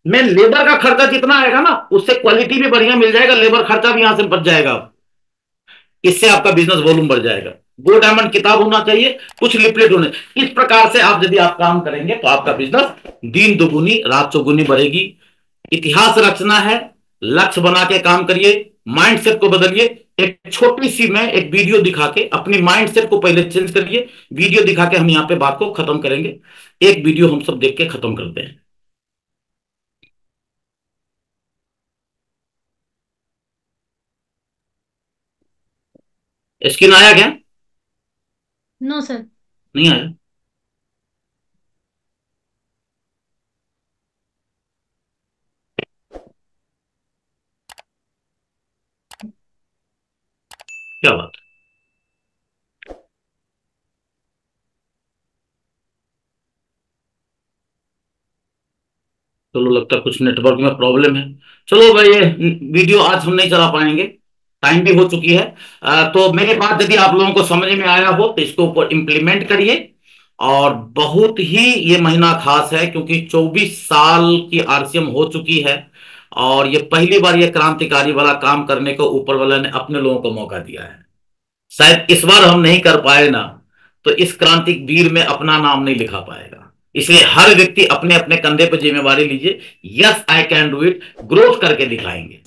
में लेबर का खर्चा जितना आएगा ना, उससे क्वालिटी भी बढ़िया मिल जाएगा, लेबर खर्चा भी यहां से बच जाएगा। इससे आपका बिजनेस वॉल्यूम बढ़ जाएगा। गोल्ड डायमंड किताब होना चाहिए, कुछ लिपलेट होने। इस प्रकार से आप यदि आप काम करेंगे तो आपका बिजनेस दिन दुगुनी रात चौगुनी बढ़ेगी। इतिहास रचना है, लक्ष्य बना के काम करिए, माइंडसेट को बदलिए। एक छोटी सी मैं एक वीडियो दिखा के अपनी माइंडसेट को पहले चेंज करिए। वीडियो दिखा के हम यहाँ पे बात को खत्म करेंगे। एक वीडियो हम सब देख के खत्म करते हैं। स्क्रीन आया क्या? No sir. नहीं आया? क्या बात है? चलो, लगता है कुछ नेटवर्क में प्रॉब्लम है। चलो भाई, ये वीडियो आज हम नहीं चला पाएंगे, टाइम भी हो चुकी है। तो मेरे बात यदि आप लोगों को समझ में आया हो तो इसको ऊपर इम्प्लीमेंट करिए। और बहुत ही ये महीना खास है, क्योंकि 24 साल की आरसीएम हो चुकी है और ये पहली बार ये क्रांतिकारी वाला काम करने को ऊपर वाले ने अपने लोगों को मौका दिया है। शायद इस बार हम नहीं कर पाए ना, तो इस क्रांतिक वीर में अपना नाम नहीं लिखा पाएगा। इसलिए हर व्यक्ति अपने अपने कंधे पर जिम्मेवारी लीजिए। Yes I can do it, growth करके दिखाएंगे।